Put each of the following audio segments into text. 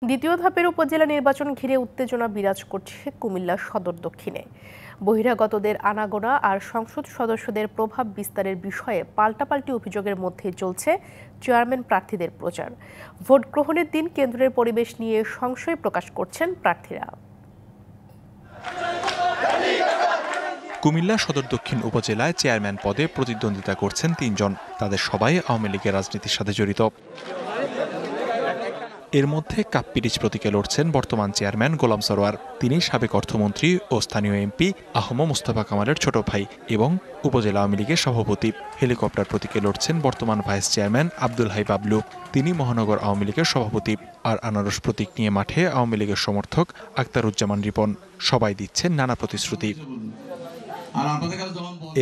দ্বিতীয় ধাপের উপজেলা নির্বাচন ঘিরে উত্তেজনা বিরাজ করছে কুমিল্লা সদর দক্ষিণে। বহিরাগতদের আনাগোনা আর সংসদ সদস্যদের প্রভাব বিস্তারের বিষয়ে পাল্টাপাল্টি অভিযোগের মধ্যে চলছে চেয়ারম্যান প্রার্থীদের প্রচার। ভোট গ্রহণের দিন কেন্দ্রের পরিবেশ নিয়ে সংশয় প্রকাশ করছেন প্রার্থীরা। কুমিল্লা সদর দক্ষিণ উপজেলায় চেয়ারম্যান পদে প্রতিদ্বন্দ্বিতা করছেন ৩ জন। তাদের সবাই আওয়ামী লীগের রাজনীতির সাথে জড়িত। এর মধ্যে কাপ্পিরিচ প্রতীকে লড়ছেন বর্তমান চেয়ারম্যান গোলাম সরোয়ার। তিনি সাবেক অর্থমন্ত্রী ও স্থানীয় এমপি আহম মোস্তফা কামালের ছোট ভাই এবং উপজেলা আওয়ামী লীগের সভাপতি। হেলিকপ্টার প্রতীকে লড়ছেন বর্তমান ভাইস চেয়ারম্যান আব্দুল হাই বাবলু। তিনি মহানগর আওয়ামী লীগের সভাপতি। আর আনারস প্রতীক নিয়ে মাঠে আওয়ামী লীগের সমর্থক আক্তারুজ্জামান রিপন। সবাই দিচ্ছেন নানা প্রতিশ্রুতি।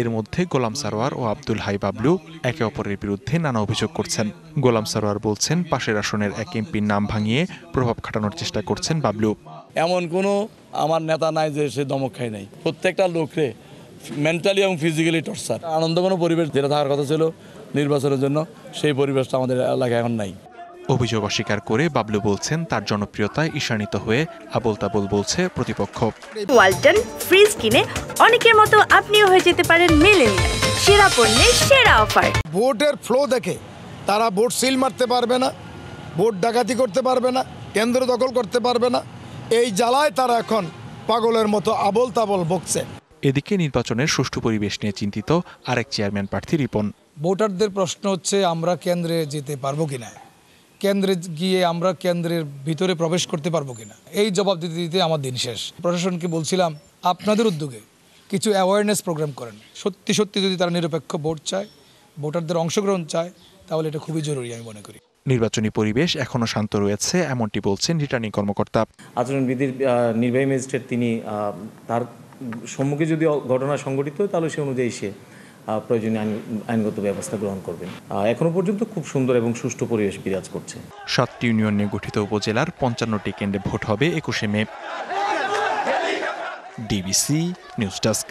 এর মধ্যে গোলাম সারোয়ার ও আব্দুল হাই বাবলু একে অপরের বিরুদ্ধে নানা অভিযোগ করছেন। গোলাম সারোয়ার বলছেন, পাশের আসনের এক এমপির নাম ভাঙিয়ে প্রভাব খাটানোর চেষ্টা করছেন বাবলু। এমন কোনো আমার নেতা নাই যে সে দমক খায় নাই। প্রত্যেকটা লোকরে মেন্টালি এবং ফিজিক্যালি টর্চার। আনন্দঘন পরিবেশ যেটা থাকার কথা ছিল নির্বাচনের জন্য, সেই পরিবেশটা আমাদের এলাকায় এখন নাই। অভিযোগ অস্বীকার করে বাবলু বলছেন, তার জনপ্রিয়তায় ঈর্ষান্বিত হয়ে আবোল তাবোল বলছে প্রতিপক্ষ। ওয়ালটন ফ্রিজ কিনে অনেকের মতো আপনিও হয়ে যেতে পারেন মিলেনিয়াল। সেরা পণ্যের সেরা অফার। ভোটের ফ্লো দেখে তারা ভোট সিল মারতে পারবে না, ভোট ডাকাতি করতে পারবে না, কেন্দ্র দখল করতে পারবে না। এই জ্বালায় তারা এখন পাগলের মতো আবোল তাবোল বকছে। এদিকে নির্বাচনের সুষ্ঠু পরিবেশ নিয়ে চিন্তিত আরেক চেয়ারম্যান প্রার্থী রিপন। ভোটারদের প্রশ্ন হচ্ছে, আমরা কেন্দ্রে যেতে পারবো কিনা, কেন্দ্রে গিয়ে আমরা কেন্দ্রের ভিতরে প্রবেশ করতে পারবো কিনা। এই জবাব দিতে দিতে আমার দিন শেষ। প্রশাসনকে বলছিলাম, আপনাদের উদ্যোগে কিছু অ্যাওয়ারনেস প্রোগ্রাম করেন। সত্যি সত্যি যদি তারা নিরপেক্ষ ভোট চায়, ভোটারদের অংশগ্রহণ চায়, তাহলে এটা খুবই জরুরি আমি মনে করি। নির্বাচনী পরিবেশ এখনো শান্ত রয়েছে, এমনটি বলছেন রিটার্নিং কর্মকর্তা। আচরণবিধির নির্বাহী ম্যাজিস্ট্রেট তিনি তার সম্মুখে যদি ঘটনা সংঘটিত হয় তাহলে সে অনুযায়ী সে প্রয়োজনীয় আইনগত ব্যবস্থা গ্রহণ করবেন। এখনো পর্যন্ত খুব সুন্দর এবং সুষ্ঠু পরিবেশ বিরাজ করছে। 7টি ইউনিয়ন নিয়ে গঠিত উপজেলার 55টি কেন্দ্রে ভোট হবে 21শে মে। DBC news desk.